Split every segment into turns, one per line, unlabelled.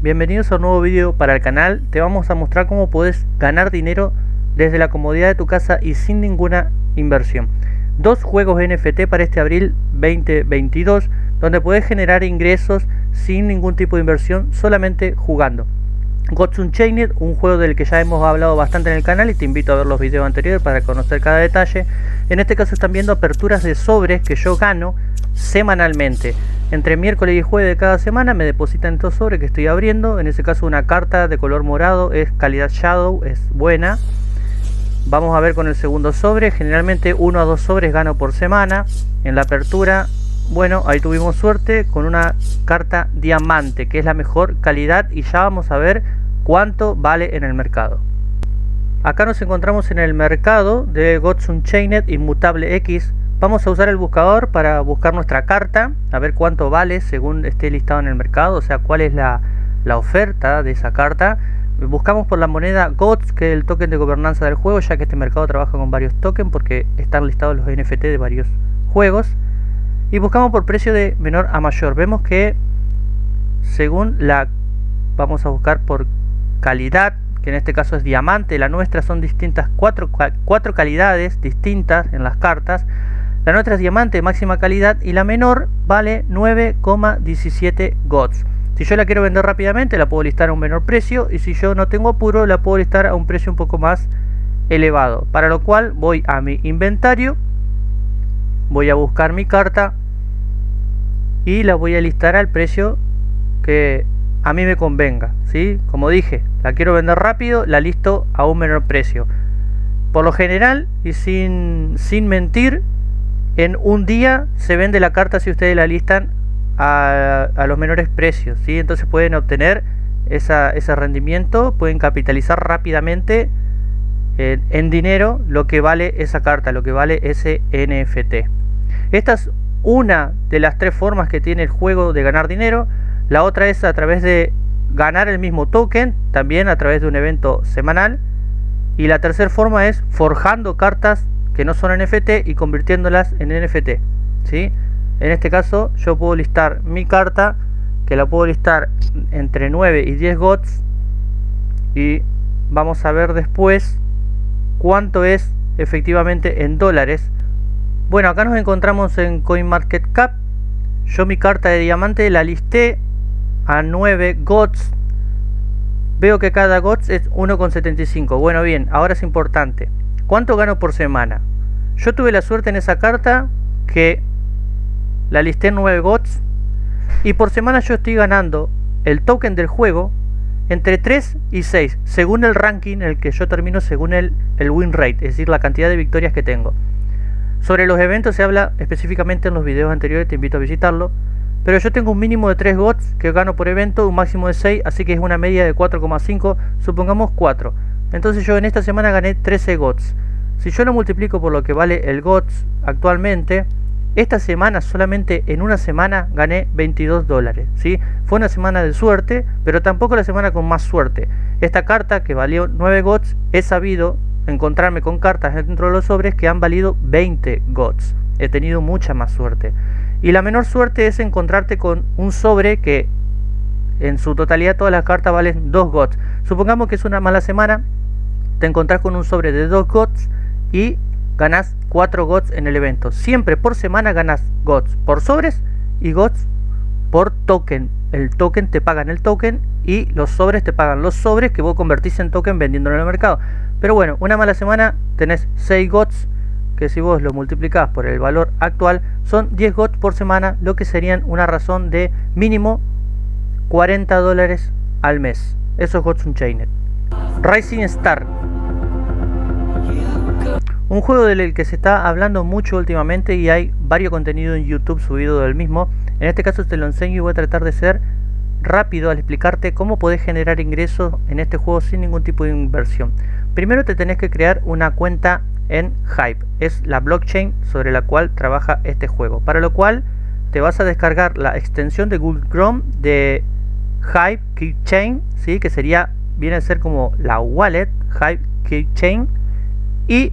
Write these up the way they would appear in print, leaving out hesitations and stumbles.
bienvenidos a un nuevo vídeo para el canal. Te vamos a mostrar cómo puedes ganar dinero desde la comodidad de tu casa y sin ninguna inversión. Dos juegos NFT para este abril 2022 donde puedes generar ingresos sin ningún tipo de inversión, solamente jugando. Gods Unchained, un juego del que ya hemos hablado bastante en el canal y te invito a ver los videos anteriores para conocer cada detalle. En este caso están viendo aperturas de sobres que yo gano semanalmente. Entre miércoles y jueves de cada semana me depositan estos sobres que estoy abriendo. En ese caso una carta de color morado, es calidad Shadow, es buena. Vamos a ver con el segundo sobre. Generalmente 1 a 2 sobres gano por semana. En la apertura, bueno, ahí tuvimos suerte con una carta diamante, que es la mejor calidad, y ya vamos a ver cuánto vale en el mercado. Acá nos encontramos en el mercado de Gods Unchained Inmutable X. Vamos a usar el buscador para buscar nuestra carta, a ver cuánto vale según esté listado en el mercado, o sea, cuál es la oferta de esa carta. Buscamos por la moneda Gods, que es el token de gobernanza del juego, ya que este mercado trabaja con varios tokens porque están listados los NFT de varios juegos. Y buscamos por precio de menor a mayor. Vemos que según vamos a buscar por calidad, que en este caso es diamante. La nuestra son distintas, cuatro calidades distintas en las cartas. La nuestra es diamante, máxima calidad, y la menor vale 9,17 Gods. Si yo la quiero vender rápidamente, la puedo listar a un menor precio, y si yo no tengo apuro, la puedo listar a un precio un poco más elevado. Para lo cual voy a mi inventario, voy a buscar mi carta y la voy a listar al precio que a mí me convenga, ¿sí? Como dije, la quiero vender rápido, la listo a un menor precio. Por lo general, y sin mentir, en un día se vende la carta si ustedes la listan a los menores precios, ¿sí? Entonces pueden obtener ese rendimiento, pueden capitalizar rápidamente en dinero lo que vale esa carta, lo que vale ese NFT. Esta es una de las 3 formas que tiene el juego de ganar dinero. La otra es a través de ganar el mismo token, también a través de un evento semanal. Y la tercera forma es forjando cartas que no son NFT y convirtiéndolas en NFT, ¿sí? En este caso yo puedo listar mi carta, que la puedo listar entre 9 y 10 Gods, y vamos a ver después cuánto es efectivamente en dólares. Bueno, acá nos encontramos en CoinMarketCap. Yo mi carta de diamante la listé a 9 Gods. Veo que cada Gods es 1,75. Bueno, bien, ahora es importante. ¿Cuánto gano por semana? Yo tuve la suerte en esa carta que la listé en 9 Gods, y por semana yo estoy ganando el token del juego entre 3 y 6, según el ranking en el que yo termino, según el win rate, es decir, la cantidad de victorias que tengo. Sobre los eventos se habla específicamente en los videos anteriores, te invito a visitarlo. Pero yo tengo un mínimo de 3 Gods que gano por evento, un máximo de 6, así que es una media de 4,5, supongamos 4. Entonces yo en esta semana gané 13 Gods. Si yo lo multiplico por lo que vale el Gods actualmente, esta semana, solamente en una semana, gané 22 dólares, ¿sí? Fue una semana de suerte, pero tampoco la semana con más suerte. Esta carta, que valió 9 Gods, he sabido encontrarme con cartas dentro de los sobres que han valido 20 Gods. He tenido mucha más suerte. Y la menor suerte es encontrarte con un sobre que en su totalidad todas las cartas valen 2 Gods. Supongamos que es una mala semana, te encontrás con un sobre de 2 Gods y ganás 4 Gods en el evento. Siempre por semana ganas Gods por sobres y Gods por token. El token te pagan el token y los sobres te pagan los sobres que vos convertís en token vendiéndolo en el mercado. Pero bueno, una mala semana tenés 6 Gods, que si vos lo multiplicás por el valor actual son 10 Gods por semana, lo que serían una razón de mínimo 40 dólares al mes. Eso es Gods Unchained. Rising Star, un juego del que se está hablando mucho últimamente y hay varios contenido en YouTube subido del mismo. En este caso te lo enseño y voy a tratar de ser rápido al explicarte cómo podés generar ingresos en este juego sin ningún tipo de inversión. Primero te tenés que crear una cuenta en Hype, es la blockchain sobre la cual trabaja este juego, para lo cual te vas a descargar la extensión de Google Chrome de Hype Keychain, ¿sí? Que viene a ser como la wallet Hype Keychain, y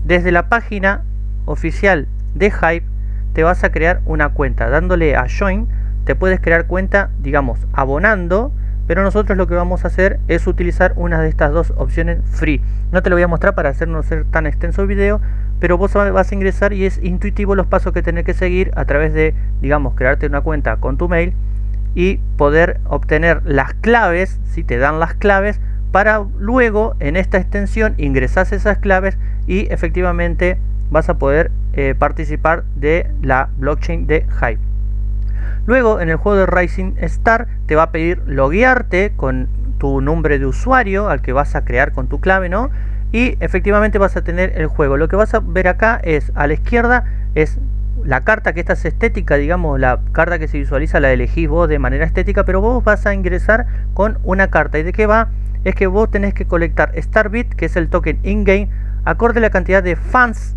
desde la página oficial de Hype te vas a crear una cuenta dándole a Join. Te puedes crear cuenta, digamos, abonando pero nosotros lo que vamos a hacer es utilizar una de estas dos opciones free. No te lo voy a mostrar para no ser tan extenso el video, pero vos vas a ingresar y es intuitivo los pasos que tenés que seguir a través de, digamos, crearte una cuenta con tu mail y poder obtener las claves, si te dan las claves, para luego en esta extensión ingresás esas claves y efectivamente vas a poder participar de la blockchain de Hive. Luego en el juego de Rising Star te va a pedir loguearte con tu nombre de usuario al que vas a crear con tu clave, ¿no? Y efectivamente vas a tener el juego. Lo que vas a ver acá es, a la izquierda, es la carta, que esta es estética, digamos, la carta que se visualiza la elegís vos de manera estética, pero vos vas a ingresar con una carta. ¿Y de qué va? Es que vos tenés que colectar Starbit, que es el token in-game, acorde a la cantidad de fans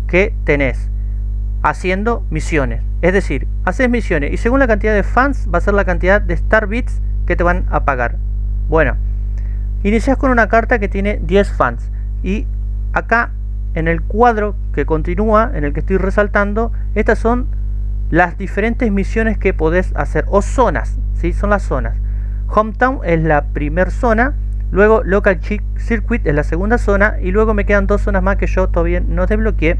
que tenés haciendo misiones. Es decir, haces misiones y según la cantidad de fans va a ser la cantidad de Starbits que te van a pagar. Bueno, inicias con una carta que tiene 10 fans y acá en el cuadro que continúa, en el que estoy resaltando, estas son las diferentes misiones que podés hacer, o zonas, ¿sí? Son las zonas. Hometown es la primera zona, luego Local Circuit es la segunda zona, y luego me quedan dos zonas más que yo todavía no desbloqueé.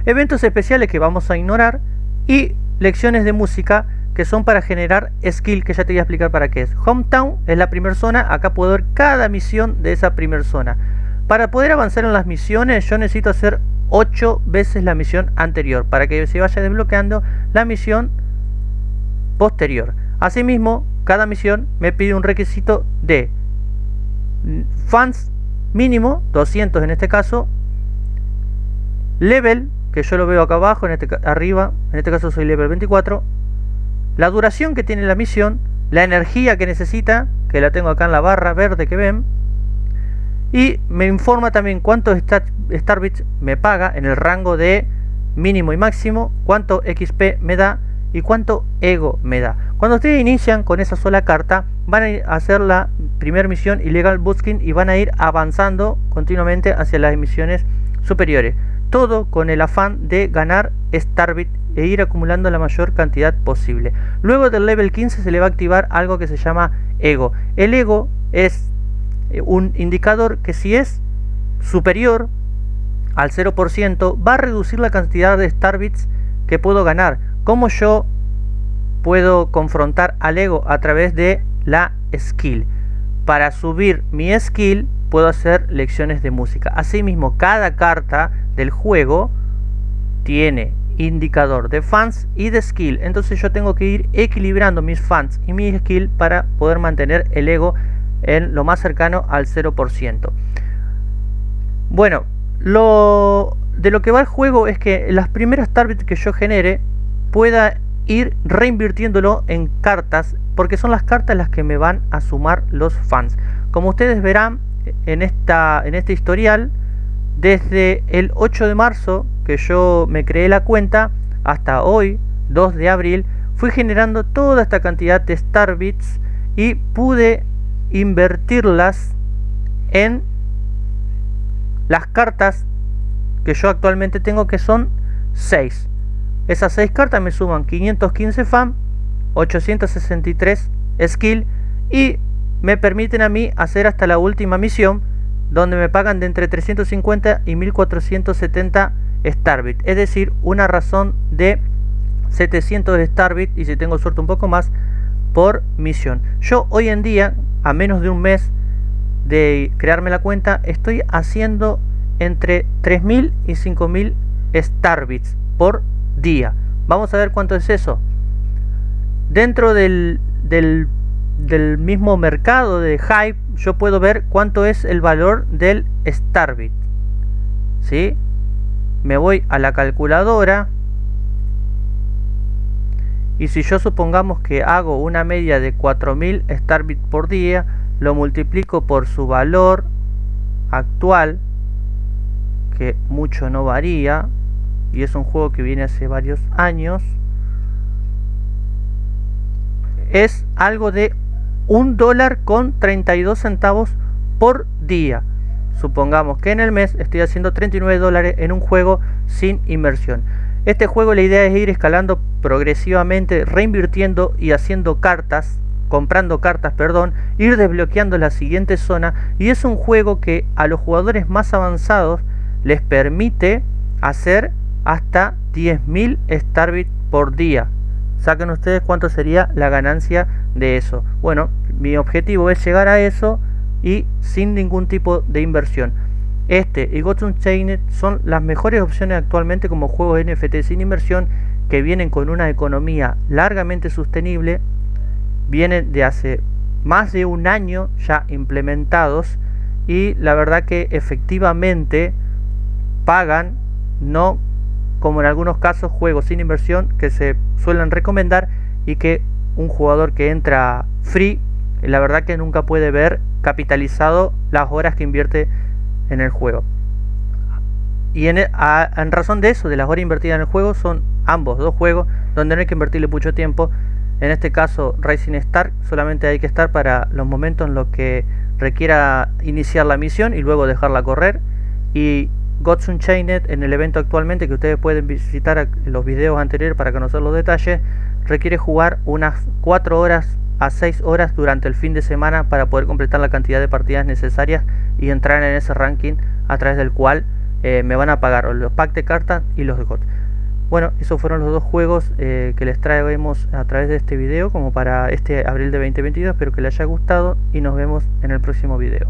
Eventos especiales que vamos a ignorar, y lecciones de música que son para generar skill, que ya te voy a explicar para qué es. Hometown es la primera zona, acá puedo ver cada misión de esa primera zona. Para poder avanzar en las misiones yo necesito hacer 8 veces la misión anterior, para que se vaya desbloqueando la misión posterior. Asimismo, cada misión me pide un requisito de fans mínimo, 200 en este caso, level, que yo lo veo acá abajo, arriba, en este caso soy level 24, la duración que tiene la misión, la energía que necesita, que la tengo acá en la barra verde que ven, y me informa también cuántos Starbits me paga en el rango de mínimo y máximo, cuánto XP me da y cuánto ego me da. Cuando ustedes inician con esa sola carta, van a hacer la primera misión Illegal Busking y van a ir avanzando continuamente hacia las misiones superiores. Todo con el afán de ganar Starbit e ir acumulando la mayor cantidad posible. Luego del level 15 se le va a activar algo que se llama ego. El ego es un indicador que si es superior al 0% va a reducir la cantidad de Starbits que puedo ganar. ¿Cómo yo puedo confrontar al ego? A través de la skill. Para subir mi skill puedo hacer lecciones de música. Asimismo, cada carta del juego tiene indicador de fans y de skill, entonces yo tengo que ir equilibrando mis fans y mi skill para poder mantener el ego en lo más cercano al 0%. Bueno, de lo que va el juego es que las primeras Starbits que yo genere pueda ir reinvirtiéndolo en cartas, porque son las cartas las que me van a sumar los fans. Como ustedes verán en este historial, desde el 8 de marzo que yo me creé la cuenta hasta hoy 2 de abril fui generando toda esta cantidad de Starbits y pude invertirlas en las cartas que yo actualmente tengo, que son 6. Esas 6 cartas me suman 515 fan, 863 skill y me permiten a mí hacer hasta la última misión, donde me pagan de entre 350 y 1470 Starbit, es decir, una razón de 700 Starbit, y si tengo suerte un poco más, por misión. Yo hoy en día, a menos de un mes de crearme la cuenta, estoy haciendo entre 3000 y 5000 Starbits por día. Vamos a ver cuánto es eso. Dentro del mismo mercado de Hive, yo puedo ver cuánto es el valor del Starbit. ¿Sí? Me voy a la calculadora y si yo supongamos que hago una media de 4000 Starbit por día, lo multiplico por su valor actual, que mucho no varía, y es un juego que viene hace varios años, es algo de $1.32 por día. Supongamos que en el mes estoy haciendo $39 en un juego sin inversión. Este juego, la idea es ir escalando progresivamente, reinvirtiendo y haciendo cartas comprando cartas, perdón, ir desbloqueando la siguiente zona, y es un juego que a los jugadores más avanzados les permite hacer hasta 10.000 Starbit por día. Saquen ustedes cuánto sería la ganancia de eso. Bueno, mi objetivo es llegar a eso y sin ningún tipo de inversión. Este y Gods Unchained son las mejores opciones actualmente como juegos NFT sin inversión, que vienen con una economía largamente sostenible, vienen de hace más de un año ya implementados, y la verdad que efectivamente pagan, no como en algunos casos juegos sin inversión que se suelen recomendar y que un jugador que entra free, la verdad que nunca puede ver capitalizado las horas que invierte en el juego. Y en razón de eso, de las horas invertidas en el juego, son ambos dos juegos donde no hay que invertirle mucho tiempo. En este caso Rising Star solamente hay que estar para los momentos en los que requiera iniciar la misión y luego dejarla correr. Y Gods Unchained, en el evento actualmente, que ustedes pueden visitar los videos anteriores para conocer los detalles, requiere jugar unas 4 horas a 6 horas durante el fin de semana para poder completar la cantidad de partidas necesarias y entrar en ese ranking a través del cual me van a pagar los packs de cartas y los de GOT. Bueno, esos fueron los dos juegos que les traemos a través de este video como para este abril de 2022. Espero que les haya gustado y nos vemos en el próximo video.